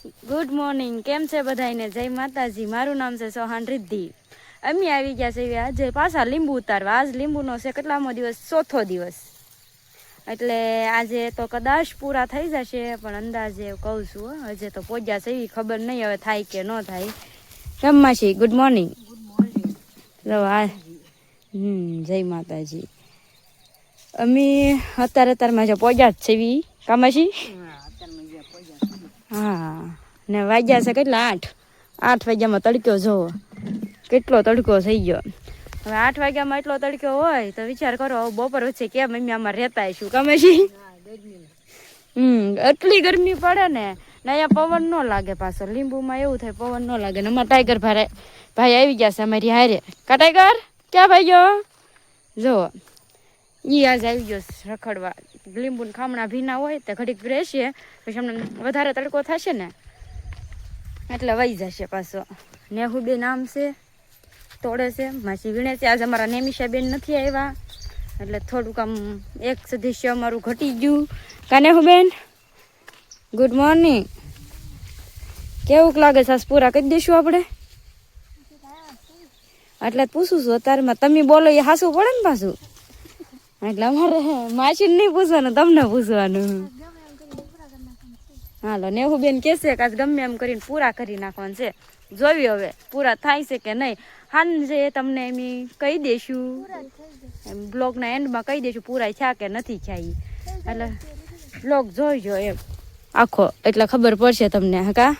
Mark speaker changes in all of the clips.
Speaker 1: Good morning. કેમ છે બધાને? જય માતાજી. મારું નામ છે સોહાન રિદ્ધિ. અમે આવી ગયા છે આજે પાછા લીંબુ ઉતારવા. આજ લીંબુનો છે કેટલામો દિવસ? ચોથો દિવસ. એટલે આજે તો કદાચ પૂરા થઈ જશે, પણ અંદાજે કહું છું. હજે તો પહોંચ્યા છે એવી ખબર નહીં, હવે થાય કે ન થાય. કેમ માસી? Good morning. જય માતાજી. અમે અત્યારમાં જો પહોંચ્યા જ છે એવી કામાસી. હા, ને વાગ્યા છે કેટલા? 8 વાગ્યામાં તડક્યો જોવો કેટલો તડકો થઈ ગયો. હવે 8 વાગ્યામાં એટલો તડકો હોય તો વિચાર કરો બપોર વચ્ચે કેમ અમે આમાં રહેતા શું કામેશી? એટલી ગરમી પડે ને અહીંયા પવન ન લાગે. પાછો લીંબુમાં એવું થાય પવન ન લાગે ને. અમારા ટાઈગર ભાઈ આવી ગયા છે અમારી હારે. કા ટાઈગર ક્યાં ભાઈ ગયો? જો ઈ આજ આવી ગયો રખડવા. લીંબુ ખામણા ભીના હોય તો ઘડીક રહેશે, પછી અમને વધારે તડકો થશે ને એટલે વહી જશે પાછો. નેહુબેન નામ છે, તોડે છે, માસી વીણે છે. આજે અમારા નેમિષાબેન નથી આવ્યા એટલે થોડુંક આમ એક સદસ્ય અમારું ઘટી ગયું. કા નેહુબેન? Good morning. કેવું લાગે સાસ? પૂરા કરી દઈશું આપણે એટલે પૂછું છું અત્યારમાં. તમે બોલો એ હાસું પડે ને પાછું, એટલે અમારે માસી નહીં પૂછવાનું, તમને પૂછવાનું. હાલો, નેહુબેન કહેશે કે આજ ગમે એમ કરીને પૂરા કરી નાખવાનું છે. જોવી હવે પૂરા થાય છે કે નહીં. સાંજે તમને એમ કહી દઈશું, બ્લોગના એન્ડમાં કહી દઈશું પૂરા થયા કે નથી થયા. એટલે બ્લોગ જોઈજો એમ આખો, એટલે ખબર પડશે તમને. કા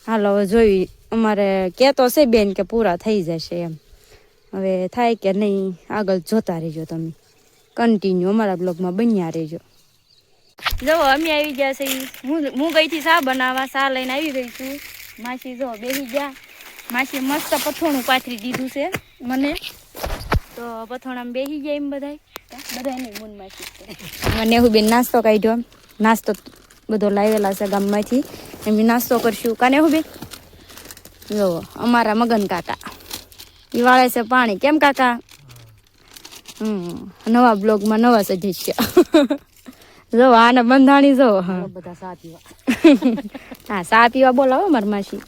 Speaker 1: હાલો હવે જોઈ. અમારે કહેતો છે બેન કે પૂરા થઈ જશે એમ. હવે થાય કે નહીં આગળ જોતા રહેજો તમે, કન્ટિન્યુ અમારા બ્લોગમાં બન્યા રહેજો. જો અમે આવી ગયા છે. હું ગઈ હતી ચા બનાવવા, ચા લઈને આવી ગઈ છું. માસી જો બેસી ગયા. માસી મસ્ત પથોણું પાથરી દીધું છે મને, તો પથોણામાં બેસી ગયા એમ બધા નહીં. મૂન માસી નેહુબેન નાસ્તો કાઢ્યો. નાસ્તો બધો લાવેલા છે ગામમાંથી, એમ નાસ્તો કરશું. કા નેહુબેન? જો અમારા મગન કાકા એ વાળે છે પાણી. કેમ કાકા? નવા બ્લોગમાં નવા સદસ્ય. જો આને બંધાણી જો. હા, સા પીવા બોલાવો મારી માસી.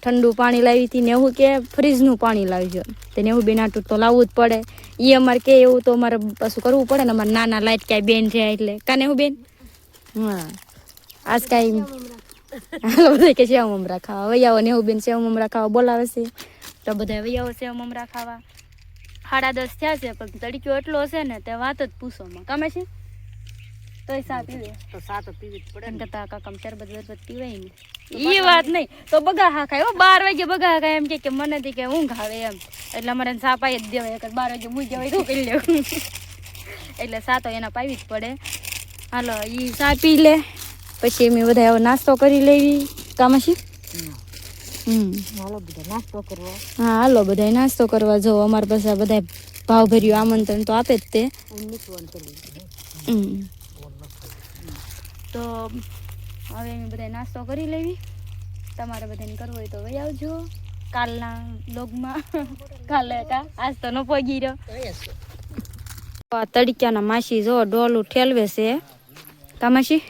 Speaker 1: ઠંડુ પાણી લાવી હતી ને એવું કે ફ્રીજનું પાણી લાવજો. તો એવું બેન આટલું તો લાવવું જ પડે. એ અમારે કે એવું તો અમારે પાછું કરવું પડે ને. અમારે નાના લાઈટ ક્યાંય બેન છે એટલે. કાને એવું બેન? હા, આજ કાંઈ હાલો બધા કે સેવ મમરા ખાવા વૈયાવો ને એવું બેન સેવ મમરા ખાવા બોલાવે છે. તો બધા વૈયાવો સેવ મમરા ખાવા. 10:30 થયા છે, પણ તડક્યો એટલો હશે ને તે વાત જ પૂછોમાં. કામે છે તોય સા પીવે તો સા તો પીવી જ પડે ને. કાકા શરબત બરબત પીવાય ને એ વાત નહીં તો બગા હા ખાય. 12 વાગે બગા ખાય એમ કે મને થી કે ઊંઘ આવે એમ, એટલે અમારે સા પાઈ જ દેવાય. 12 વાગે મૂકી હોય તો કરી લેવું, એટલે સા તો એના પાવી જ પડે. હાલો એ સા પી લે, પછી અમે બધા નાસ્તો કરી લેવી. કામાશી હાલો બધા નાસ્તો કરવા. હા હાલો બધા નાસ્તો કરવા. જો અમારા પાસે બધા ભાવ ભર્યું આમંત્રણ તો આપે જ તે. તો હવે અમે બધા નાસ્તો કરી લેવી. તમારે બધાને કરવો હોય તો વહી આવજો કાલના બ્લોગમાં. કાલે આજ તો ન પગી રહ્યો. તડક્યાના માસી જો ડોલું ઠેલવે છે. કા માસી?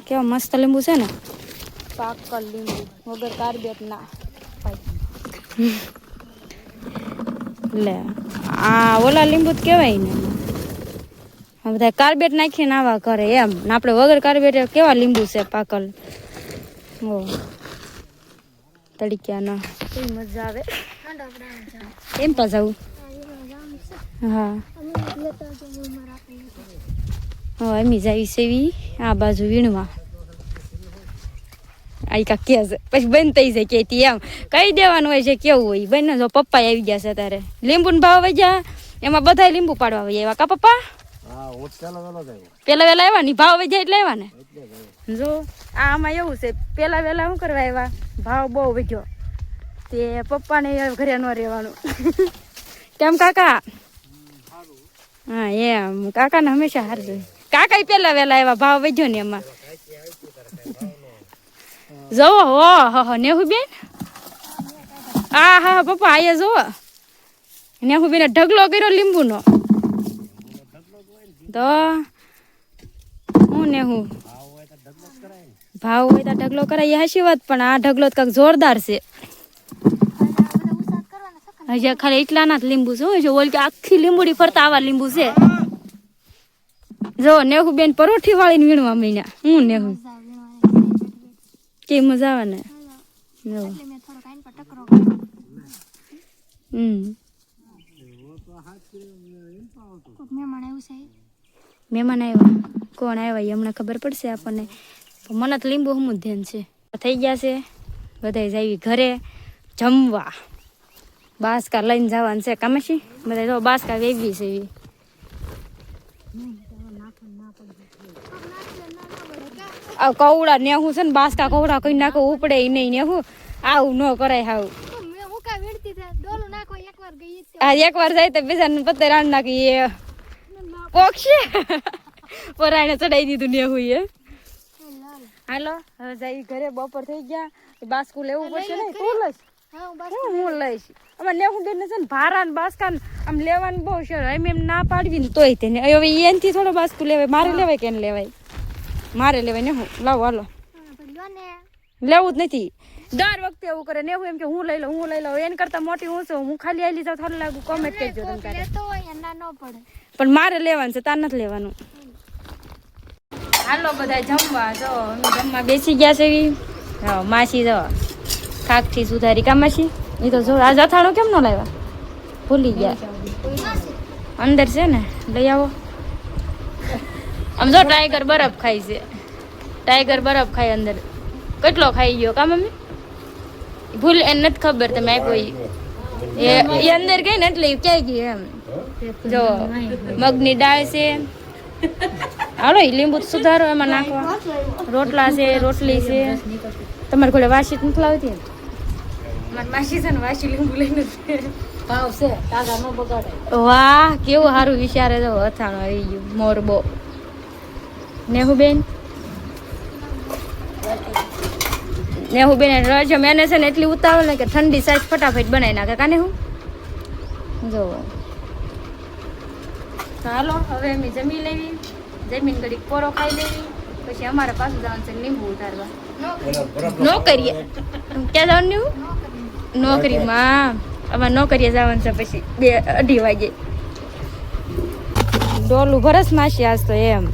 Speaker 1: કેવા મસ્ત લીંબુ છે ને, પાકલ લીંબુ વગર કાર્બેટ ના. લે આ ઓલા લીંબુ જ કહેવાય ને. બધા કાર્બેટ નાખીને આવા કરે એમ, ને આપણે વગર કાર્બેટ કેવા લીંબુ છે પાકલ. ઓ તડક્યાના કેવી મજા આવે. એમ પા જવું? હા હા એમ જઈ સેવી આ બાજુ વીણવા. આ કા કે છે પછી બંધ થઈ જાય કે એમ કહી દેવાનું હોય છે કેવું હોય. બંને જો પપ્પા આવી ગયા છે ત્યારે લીંબુ ને ભાવ વજ્યા, એમાં બધા લીંબુ પાડવા આવ્યા. કા પપ્પા? પેલા વેલા આવ્યા ને ભાવ વજ્યા એટલે આવ્યા ને. જો આમાં એવું છે, પેલા વેલા શું કરવા આવ્યા, ભાવ બહુ વધ્યો તે પપ્પાને ઘરે ન રહેવાનું. કેમ કાકા? હા એમ કાકાને હંમેશા હાર જોઈએ. કાકા પેલા વેલા આવ્યા, ભાવ વધ્યો ને એમાં. જોવો હો નેહુબેન. હા હા પપ્પા આયા જોવો ને હું બેને ઢગલો કર્યો લીંબુનો તો હું ને હું ભાવ હોય તો ઢગલો કરાય હાશી વાત, પણ આ ઢગલો કાંક જોરદાર છે. હજી ખાલી એટલા ના જ લીંબુ છે. જો ઓલ કે આખી લીંબુડી ફરતા આવા લીંબુ છે. જો નેહુ બેન પરોઠી વાળીને વીણવા માંડ્યા. હું નેહુ કે મજા આવે ને. મહેમાન આવ્યા, કોણ આવ્યા એ હમણાં ખબર પડશે આપણને. મને તો લીંબુ હમું ધ્યાન છે. થઈ ગયા છે બધા જાવી ઘરે જમવા. બાસકા લઈને જવાનું છે કામશી. બધા જો બાસકા વેગી છે એવી. આ કવડા નેહું છે ને બાસકા કવડા કઈ નાખો ઉપડે નહીં નેહું. આવું ન કરાય હાવ. આ એકવાર જાય તો બીજાને પત્તે રાણ નાખી એ પોક્ષે પરાણે ચડાઈ દીધું નેહું એ. હાલો હવે જાય ઘરે. બપોર થઈ ગયા. બાસકું લેવું પડશે ને. તું લઈશ હું લઈશ. અમારે નેહું બેન છે ને ભારા ને બાસકા આમ લેવાનું બહુ છે. એમ ના પાડવી ને તોય તેને હવે એનથી થોડો બાસકું લેવાય. મારે લેવાય કે લેવાય? મારે લેવાય ને. હું લાવો હાલો. લેવું જ નથી. દર વખતે એવું કરે ને. એવું એમ કે હું લઈ લઉં એને કરતા મોટી હું છું. હું ખાલી આલી જાઉં થોડું લાગુ. કોમેન્ટ કરજો તમે. પણ મારે લેવાનું છે, તાર નથી લેવાનું. હાલો બધા જમવા. જો અમે જમવા બેસી ગયા છે. માસી જો ખાકથી સુધારી કા માસી. એ તો જો આજ અથાણું કેમ ન લાવ્યા? ભૂલી ગયા. અંદર છે ને, લઈ આવો. આમ જો ટાઈગર બરફ ખાય છે. ટાઈગર બરફ ખાય અંદર. કેટલો ખાઈ ગયો કા મમ્મી? ભૂલ એને નથી ખબર તમે આપ્યો એ અંદર ગઈ ને એટલે ક્યાંય ગઈ એમ. જો મગની દાળ છે. હાલો લીંબુ સુધારો એમાં નાખવા. રોટલા છે, રોટલી છે. તમારે કોઈ વાસી નથી લાવતી? મારી માસી છે ને વાસી લીંબુ લઈને ભાવ છે. તાજા નો બગાડે. વાહ કેવું સારું વિચારે. જો અથાણું આવી ગયું મોરબો. નેહુબેન રજમ એને છે ને એટલી ઉતાવળ ને કે ઠંડી સાઈઝ ફટાફટ બનાવી નાખે. કાને હું જો હાલો હવે અમે જમી લેવી. જમીન ઘડી કોરો ખાઈ લેવી. પછી અમારે પાછું જવાનું છે લીંબુ ઉતારવા. નોકરીએ ક્યાં જવાનું? નોકરીમાં. અમારે નોકરીએ જવાનું છે પછી 2-2:30 વાગે. ડોલું ભરસ માસી આજ તો એમ.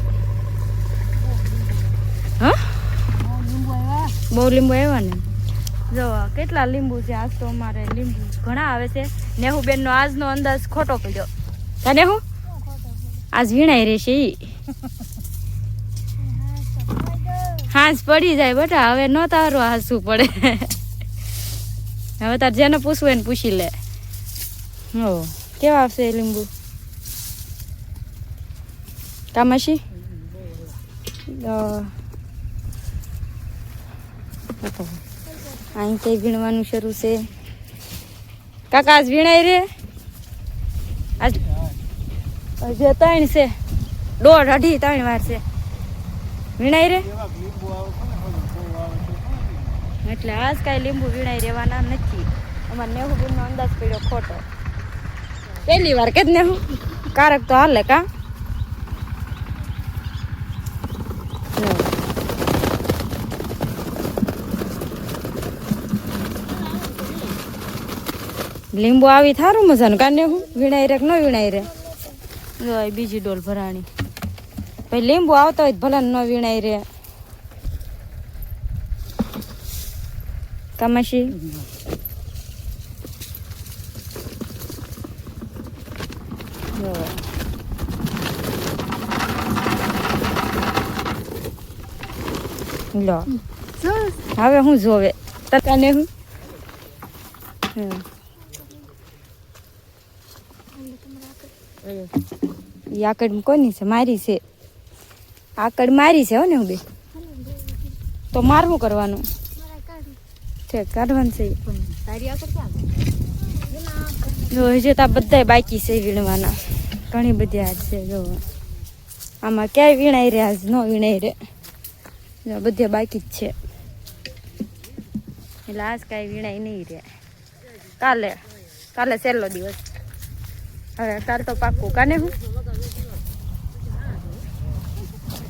Speaker 1: હા બહુ લીંબુ આવ્યા ને. જો કેટલા લીંબુ છે આજ તો. અમારે લીંબુ ઘણા આવે છે. નેહુબેન નો આજનો અંદાજ ખોટો પડ્યો. તને હું આજ વીણાઈ રહેશે. હાંસ પડી જાય બેટા. હવે ન તારો હાંસવું પડે. હવે તાર જેને પૂછવું એને પૂછી લે. હો કેવા આવશે લીંબુ કામાશી? અહીં કઈ વીણવાનું શરૂ છે. કાકા આજ વીણાય રે. આજ હજી 3 છે. 1.5-2-3 વાર છે. વીણાય રે એટલે આજ કાંઈ લીંબુ વીણાઈ રહેવાના નથી. અમારે નેહુબેન નો અંદાજ પડ્યો ખોટો. પહેલી વાર કે જ નેહુ કારક તો હાલે કા. લીંબુ આવી થારું મજાનું કાને. હું વીણાઈ રે કે ન વીણાઈ રે. જો બીજી ડોલ ભરાણી. ભાઈ લીંબુ આવતા હોય ભલે ન વીણાઈ રે. કામાશી લો હવે હું જોવે તને હું. આકડ કોની છે? મારી છે. આકડ મારી છે હો ને. હું બે તો માર શું કરવાનું છે? કાઢવાનું છે. જો હજી તો બધા બાકી છે વીણવાના. ઘણી બધી હાથ છે. જો આમાં ક્યાંય વીણાઈ રે આજ ન વીણાઈ રે. જો બધે બાકી જ છે. એટલે આજ કાંઈ વીણાઈ નહીં રે. કાલે છેલ્લો દિવસ. હવે તાર તો પાક્કું કાને હું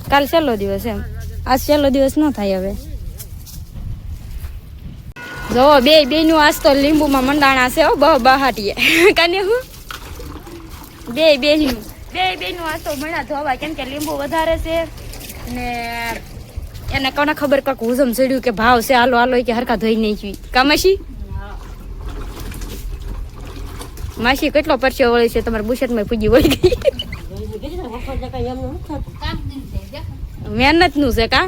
Speaker 1: કાલ છેલ્લો દિવસ એમ આજ છેલ્લો દિવસ ન થાય હવે જો બે નું આજ તો લીંબુમાં મંડાણા છે હો બહાટીએ કાને હું બે નું આજ તો મણા ધોવા કેમ કે લીંબુ વધારે છે ને એને કોને ખબર કાક હુજમ ચડ્યું કે ભાવ છે હાલો હાલો કે હરખા ધોઈ નહીં જોઈ કા માસી કેટલો પરસ્યો વળી છે તમારા બુશર્ટમાં પૂજી વળી ગઈ મહેનત નું છે કા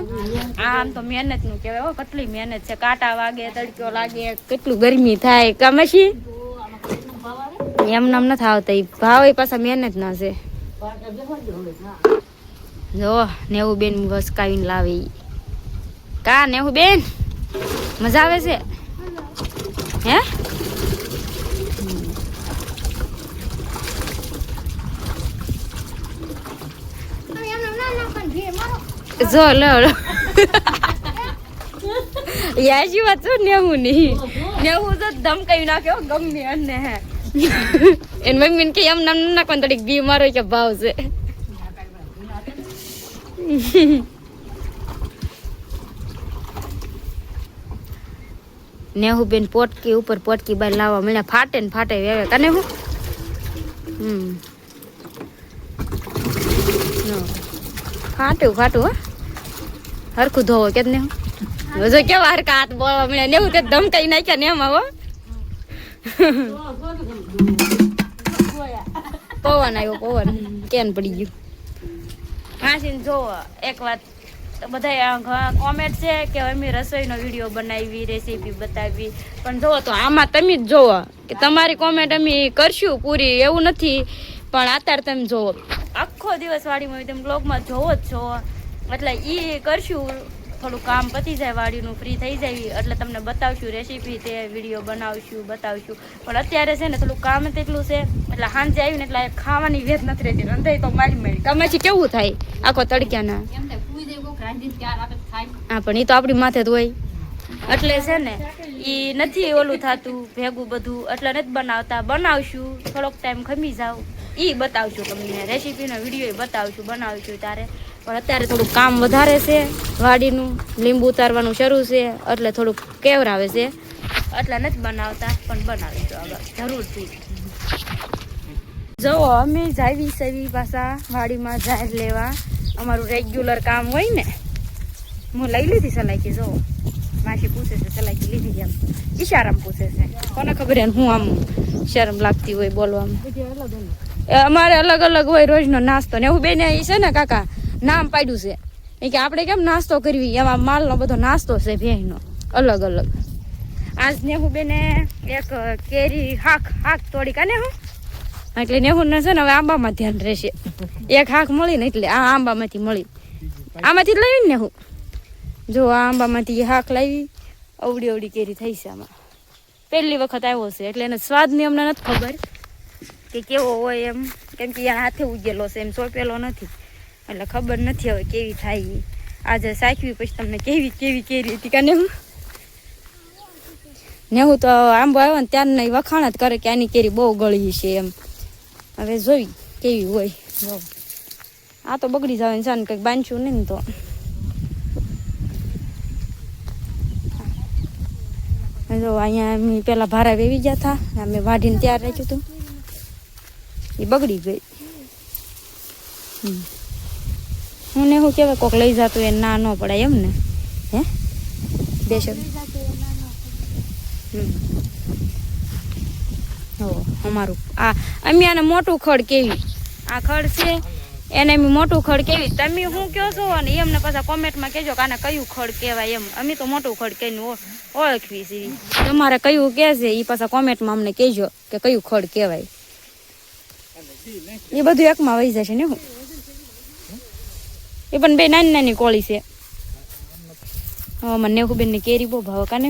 Speaker 1: આમ તો મહેનત નું કેવાય હો કેટલી મહેનત છે કાંટા વાગે તડક્યો લાગે કેટલું ગરમી થાય કા માસી એમ નામ નથી આવતા ભાવ એ પાછા મહેનત ના છે જો નેવું બેન વસકાવીને લાવે કા નેવું બેન મજા આવે છે હે જો લો યાજી વાત છો નેવું નહીં નેવું તો ધમકાવી નાખ્યો ગમે અને હે એન મમ્મીને કે એમ નામ નાખવાનું થોડીક બી મારો કે ભાવ છે નેહુ બેન પોટકી ઉપર પોટકી બાર લાવવા મળ્યા ફાટે ને ફાટે વેવે કને હું ફાટું હરખું ધોવો કે ને જો કેવા હરકા હાથ બોલવા મળ્યા નેવું તે ધમકાઈ નાખ્યા ને એમાં હો પવન આવ્યો પવન કેન પડી ગયું હાસીને જો એક વાત બધા કોમેન્ટ છે કે અમે રસોઈનો વિડીયો બનાવી રેસીપી બતાવી પણ જોવો તો આમાં તમે જ જોવો કે તમારી કોમેન્ટ અમે કરશું પૂરી એવું નથી પણ અત્યારે તમે જોવો આખો દિવસ વાડીમાં તમે બ્લોગમાં જોવો જ છો એટલે એ કરશું થોડું કામ પતી જાય વાડીનું ફ્રી થઈ જાય એટલે તમને બતાવશું રેસીપી તે વિડીયો બનાવશું બતાવશું પણ અત્યારે છે ને થોડું કામ તેટલું છે એટલે સાંજે આવીને એટલે ખાવાની વેત નથી રહેતી રંધાઈ તો મારી તમે કેવું થાય આખો તડક્યાના હા પણ એ તો આપણી માથે જ હોય એટલે છે ને એ નથી ઓલું થતું ભેગું બધું એટલે નથી બનાવતા બનાવશું થોડોક ટાઈમ ખમી જાવ એ બતાવશું તમને રેસીપીનો વિડીયો બતાવશું બનાવશું ત્યારે પણ અત્યારે થોડું કામ વધારે છે વાડીનું લીંબુ ઉતારવાનું શરૂ છે એટલે થોડુંક કેવરાવે છે એટલે નથી બનાવતા પણ બનાવીશું આગળ જરૂરથી જો અમે જાવી સેવી પાછા વાડીમાં જાહેર લેવા અમારું રેગ્યુલર કામ હોય ને હું લઈ લીધી સલાઈકી જો માસી પૂછે છે સલાઈકી લીધી એમ ઈશારામાં પૂછે છે કોને ખબર એને હું આમ શરમ લાગતી હોય બોલવામાં અમારે અલગ અલગ હોય રોજનો નાસ્તો ને એવું બેને એ છે ને કાકા નામ પાડ્યું છે એ કે આપણે કેમ નાસ્તો કરવી એમાં માલનો બધો નાસ્તો છે ભેંનો અલગ અલગ આજ નેહુ બેને એક કેરી હાક તોડી કાને હું એટલે નેહુ ને છે ને હવે આંબામાં ધ્યાન રહેશે એક હાક મળી ને એટલે આ આંબામાંથી મળી આમાંથી જ લાવી ને હું જો આ આંબામાંથી હાક લાવી અવડી કેરી થઈ છે આમાં પહેલી વખત આવ્યો છે એટલે એને સ્વાદની અમને નથી ખબર કે કેવો હોય એમ કેમ કે યાર હાથે ઉગેલો છે એમ સોંપેલો નથી એટલે ખબર નથી હવે કેવી થાય આજે સાચવી પછી તમને કેવી કેરી હતી કાને હું નેહું તો આંબો આવ્યો ને ત્યારને વખાણ જ કરે કે આની કેરી બહુ ગળી છે એમ હવે જોઈ કેવી હોય જો આ તો બગડી જાવ ને કંઈક બાંધશું નહીં ને તો જો અહીંયા અમે પેલા ભારા વેવી ગયા હતા અમે વાઢીને તૈયાર રાખ્યું હતું એ બગડી ગઈ હું ને શું કહેવાય કોક લઈ જતું એ ના ન પડાય એમ ને હે બેસર હો અમારું આ અમે આને મોટું ખડ કેવી આ ખડ છે એને અમે મોટું ખડ કેવી તમે શું કહો છો ને એમને પાછા કોમેન્ટમાં કહેજો કે આને કયું ખડ કહેવાય એમ અમે તો મોટું ખડ કહીને ઓળખવી છીએ તમારે કયું કહે છે એ પાછા કોમેન્ટમાં અમને કહેજો કે કયું ખડ કહેવાય એ બધું એકમાં વહી જશે ને હું એ પણ બે નાની નાની કોળી છે મને નેહુબેનની કેરી બહુ ભાવે કાને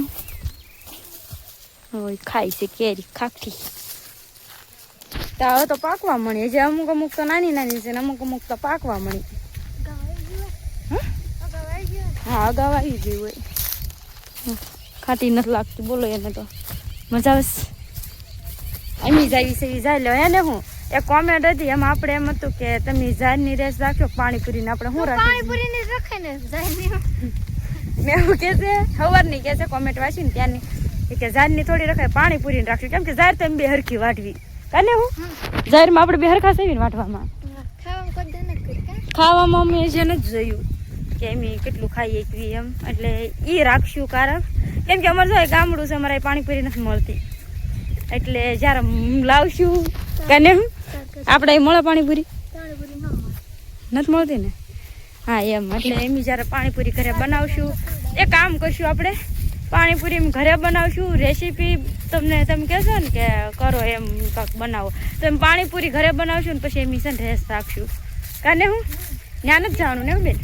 Speaker 1: ખાય છે કેરી ખાખી તો હવે તો પાકવા મળી જે અમુક તો નાની નાની છે ને અમુક તો પાકવા મળી હા અગાઉ આવી ગઈ હોય ખાટી નથી લાગતી બોલો એને તો મજા આવે અમી જાય છે જાય લે એને હું એક કોમેન્ટ હતી એમાં આપણે એમ હતું કે તમે ઝાડની રેસ રાખ્યો પાણીપુરીને આપણે શું રાખ્યું
Speaker 2: પાણીપુરીને રખાય ને ઝાડની
Speaker 1: ને એવું કે છે સવારની કે છે કોમેન્ટ વાંચીને ત્યાંની કે ઝાડની થોડી રખાય પાણીપુરીને રાખ્યું કેમ કે ઝાડ તો એમ બે હરખી વાટવી કાને હું ઝાડમાં આપણે બે હરખા સેવીને વાટવામાં ખાવામાં અમે છે ને જ જોયું કે એમ કેટલું ખાઈએ એમ એટલે એ રાખશું કારણ કેમ કે અમારે જો ગામડું છે અમારે પાણીપુરી નથી મળતી એટલે જ્યારે લાવશું કાને હું આપણે મળે પાણીપુરી નથી મળતી ને હા એમ એટલે એમ જ્યારે પાણીપુરી ઘરે બનાવશું એ કામ કરશું આપણે પાણીપુરી ઘરે બનાવશું રેસીપી તમે કહેશો ને કે કરો એમ કાંક બનાવો તો એમ પાણીપુરી ઘરે બનાવશું ને પછી એમ છે ને રેસ રાખશું કાને હું ત્યાં નથી જવાનું ને બેન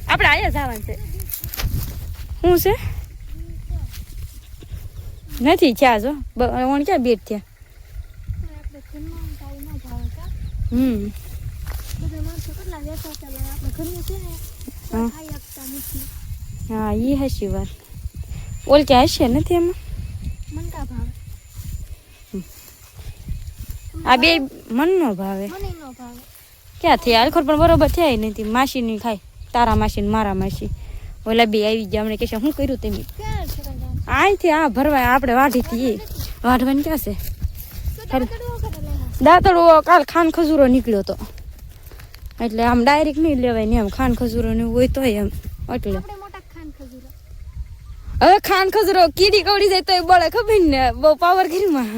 Speaker 1: આપણે અહીંયા જવાનું છે શું છે નથી ક્યાં જો ઓણ ક્યાં બેટ થયા હા એ હસી વાત ઓલ ક્યાં હશે નથી એમાં આ બે મન નો ભાવે ક્યાં થયા અલખોર પણ બરોબર થયા નથી માસીની ખાય તારા માસી ને મારા માસી ઓલા બે આવી ગયા હમણાં કે શું કર્યું તમે અહીંથી આ ભરવા આપણે વાઢી હતી વાઢવાની ક્યાં છે દાંતડો કાલ ખાન ખજૂરો નીકળ્યો હતો એટલે આમ ડાયરેક્ટ નહીં લેવાય ને એમ ખાન ખજૂરો ને હોય તો એમ એટલે હવે ખાન ખજૂરો કીડી કવડી જાય તો એ બળે ખબર ને બહુ પાવર ઘીરમાં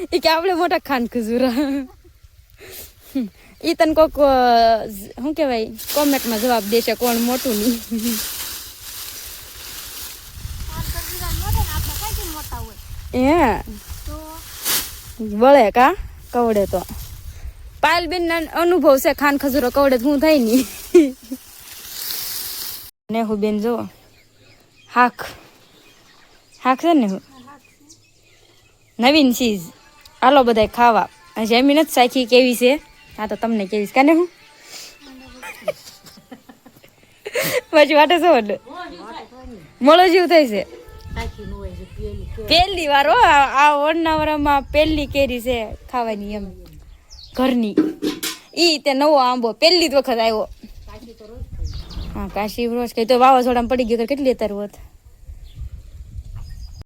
Speaker 1: એ કે આપણે મોટા ખાન ખજૂરા એ તને કોક શું કહેવાય કોમેન્ટમાં જવાબ દેશે કોણ મોટું નહીં બળે કા કવડે તો પાયલબેન ના અનુભવ છે ખાન ખજૂરો કવડે હું થાય ની ને હું બેન જો હાક છે ને હું નવીન ચીજ હાલો બધા ખાવા જમીન જ સાખી કેવી છે હા તો તમને કેવીશ કાને હું પછી વાટે છો મળો જેવું થાય છે પહેલી વાર આ ઓરનાવરામાં પહેલી કેરી છે ખાવાની એમ ઘરની ઈ તે નવો આંબો પહેલી જ વખત આવ્યો હા કાશી રોજ કઈ તો વાવાઝોડામાં પડી ગયો કેટલી અત્યારે હોત